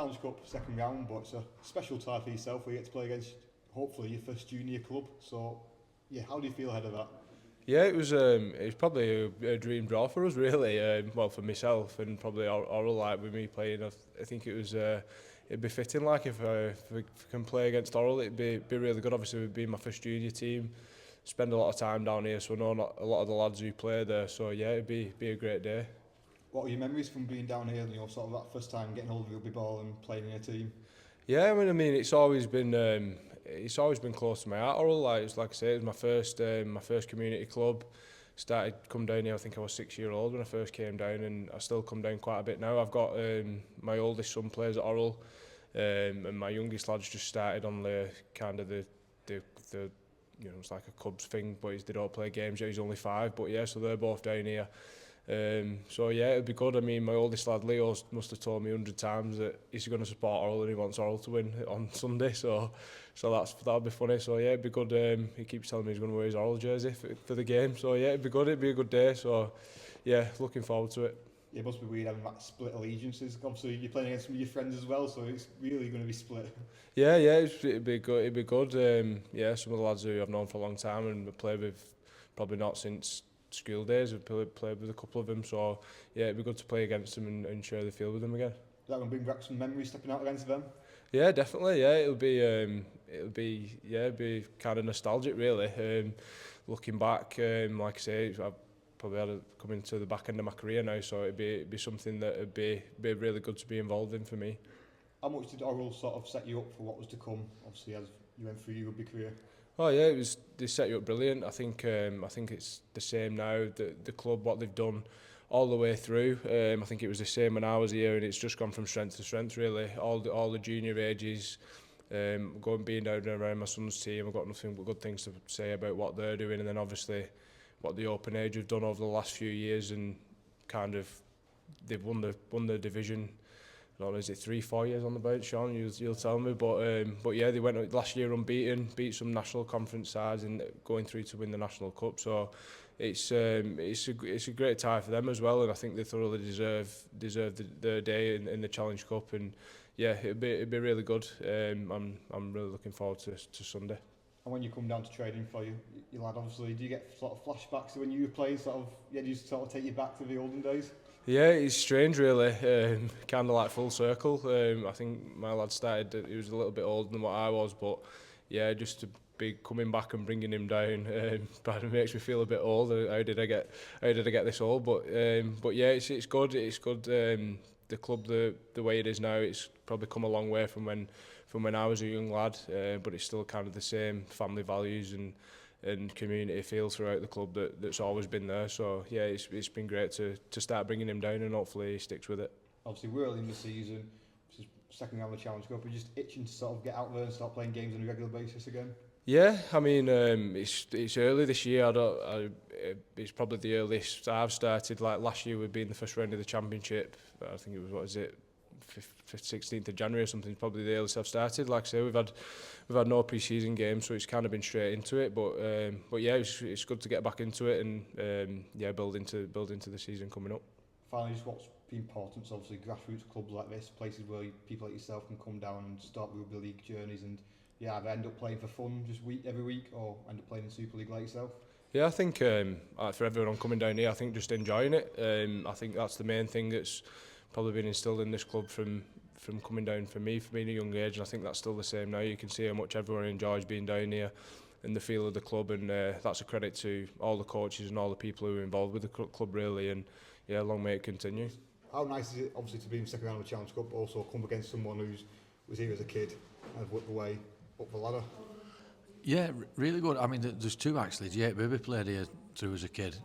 Challenge Cup second round, but it's a special tie for yourself where you get to play against hopefully your first junior club. So, yeah, how do you feel ahead of that? Yeah, it was probably a dream draw for us, really. Well, for myself and probably Orrell, like with me playing. I think it was it'd be fitting. Like if we can play against Orrell, it'd be really good. Obviously, we'd be my first junior team. Spend a lot of time down here, so I know not a lot of the lads who play there. So yeah, it'd be a great day. What are your memories from being down here, sort of that first time getting hold of rugby ball and playing in a team? Yeah, I mean, it's always been close to my heart. Orrell, like I say, it was my first community club. Started come down here. I think I was 6 years old when I first came down, and I still come down quite a bit now. I've got my oldest son plays at Orrell, and my youngest lad's just started on the kind of the it's like a Cubs thing, but they don't play games yet. He's only 5, but yeah, so they're both down here. So yeah, it'd be good. I mean, my oldest lad Leo must have told me 100 times that he's going to support Orrell and he wants Orrell to win on Sunday. So that'll be funny. So yeah, it'd be good. He keeps telling me he's going to wear his Orrell jersey for the game. So yeah, it'd be good. It'd be a good day. So yeah, looking forward to it. Yeah, it must be weird having that split allegiances. Obviously, you're playing against some of your friends as well, so it's really going to be split. Yeah, it'd be good. It'd be good. Yeah, some of the lads who I've known for a long time and I played with probably not since school days. I've played with a couple of them, so yeah, it'd be good to play against them and share the field with them again. Is that going to bring back some memories stepping out against them? Yeah, definitely. Yeah, it'll be kind of nostalgic, really. Looking back, like I say, I've probably had come into the back end of my career now, so it'd be something that would be really good to be involved in for me. How much did Orrell sort of set you up for what was to come, obviously, as you went through your rugby career? Oh yeah, they set you up brilliant. I think it's the same now. The club, what they've done all the way through. I think it was the same when I was here, and it's just gone from strength to strength. Really, all the junior ages. Going being down around my son's team, I've got nothing but good things to say about what they're doing, and then obviously what the Open Age have done over the last few years, and kind of they've won the division. I don't know, is it 3-4 years on the bounce, Sean? You'll tell me, but yeah, they went last year unbeaten, beat some national conference sides, and going through to win the national cup. So it's a great tie for them as well, and I think they thoroughly deserve their day in the Challenge Cup, and yeah, it'd be really good. I'm really looking forward to Sunday. And when you come down to training for your lad, obviously, do you get sort of flashbacks to when you were playing? Do you sort of take you back to the olden days? Yeah, it's strange really, kind of like full circle. I think my lad started, he was a little bit older than what I was, but yeah, just to be coming back and bringing him down, kind of makes me feel a bit old. How did I get this old? But yeah, it's good. It's good. The club, the way it is now, it's probably come a long way from when I was a young lad, but it's still kind of the same family values and community feel throughout the club that's always been there. So yeah, it's been great to start bringing him down, and hopefully he sticks with it. Obviously, we're early in the season. This is second round of the Challenge Cup. We're just itching to sort of get out there and start playing games on a regular basis again. Yeah, I mean, it's early this year. It's probably the earliest I've started. Like last year, we'd been in the first round of the championship. I think it was, what is it, 16th of January or something. It's probably the earliest I've started. Like I say, we've had no pre-season games, so it's kind of been straight into it. But yeah, it's good to get back into it and yeah, build into the season coming up. Finally, just what's the importance, obviously, grassroots clubs like this, places where people like yourself can come down and start rugby league journeys and either end up playing for fun just every week or end up playing in Super League like yourself? Yeah, I think for everyone coming down here, I think just enjoying it. I think that's the main thing that's probably been instilled in this club from coming down for me from being a young age, and I think that's still the same now. You can see how much everyone enjoys being down here and the feel of the club, and that's a credit to all the coaches and all the people who are involved with the club really, and yeah, long may it continue. How nice is it obviously to be in the second round of the Challenge Cup, but also come against someone was here as a kid and worked the way up the ladder? Yeah, really good. I mean, there's two actually. Jake Bibby played here through as a kid,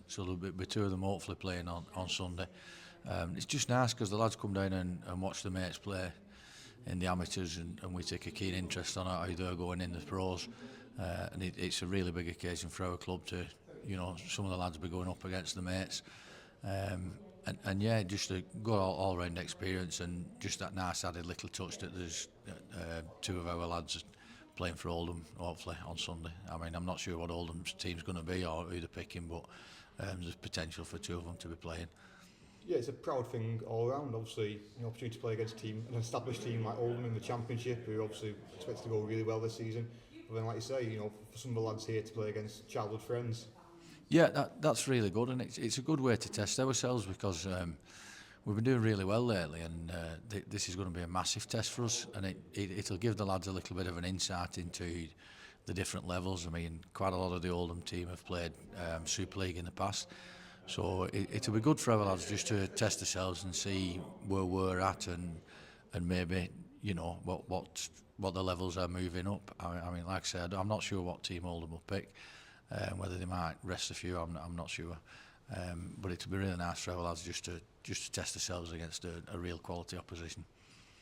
so there'll be two of them hopefully playing on Sunday. It's just nice because the lads come down and watch the mates play in the amateurs, and we take a keen interest on how they're going in the pros. And it's a really big occasion for our club to, some of the lads be going up against the mates. And yeah, just a good all-round experience, and just that nice added little touch that there's two of our lads playing for Oldham, hopefully, on Sunday. I mean, I'm not sure what Oldham's team's going to be or who they're picking, but there's potential for two of them to be playing. Yeah, it's a proud thing all round. Obviously, an opportunity to play against an established team like Oldham in the Championship, who obviously expects to go really well this season. But then, like you say, for some of the lads here to play against childhood friends. Yeah, that's really good, and it's a good way to test ourselves because we've been doing really well lately, and this is going to be a massive test for us, and it'll give the lads a little bit of an insight into the different levels. I mean, quite a lot of the Oldham team have played Super League in the past, so it'll be good for our lads just to test themselves and see where we're at, and maybe what the levels are moving up. I mean, like I said, I'm not sure what team Oldham will pick. Whether they might rest a few, I'm not sure. But it'll be really nice for our lads just to test themselves against a real quality opposition.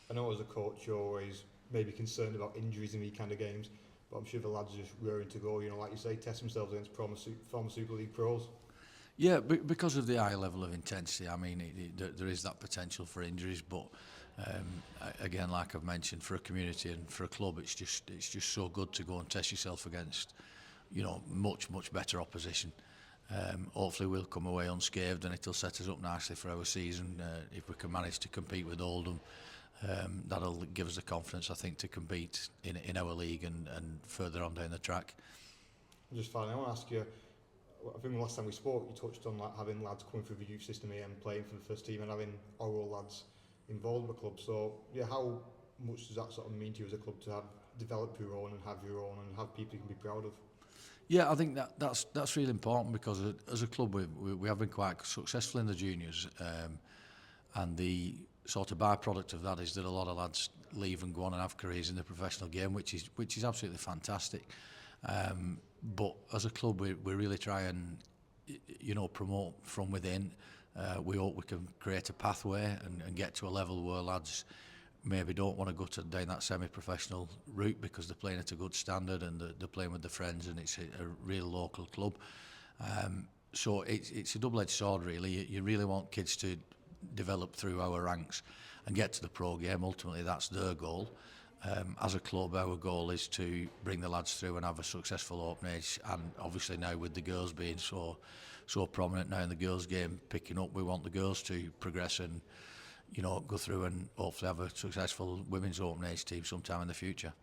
I know as a coach you're always maybe concerned about injuries in these kind of games, but I'm sure the lads are just raring to go, like you say, test themselves against former Super League pros. Yeah, because of the high level of intensity, I mean, there is that potential for injuries, but again, like I've mentioned, for a community and for a club, it's just so good to go and test yourself against much better opposition. Hopefully we'll come away unscathed, and it'll set us up nicely for our season. If we can manage to compete with Oldham, that'll give us the confidence, I think, to compete in our league and further on down the track. Just finally, I want to ask you, I think the last time we spoke you touched on having lads coming through the youth system here and playing for the first team, and having Orrell lads involved with the club. So yeah, how much does that sort of mean to you as a club to have developed your own and have people you can be proud of? Yeah, I think that's really important because as a club we have been quite successful in the juniors, and the sort of byproduct of that is that a lot of lads leave and go on and have careers in the professional game, which is absolutely fantastic. But as a club, we really try and promote from within. We hope we can create a pathway and get to a level where lads maybe don't want to go down that semi-professional route because they're playing at a good standard and they're playing with their friends, and it's a real local club. So it's a double-edged sword, really. You really want kids to develop through our ranks and get to the pro game. Ultimately, that's their goal. As a club, our goal is to bring the lads through and have a successful open age, and obviously now with the girls being so prominent now in the girls game picking up, we want the girls to progress and go through and hopefully have a successful women's open age team sometime in the future.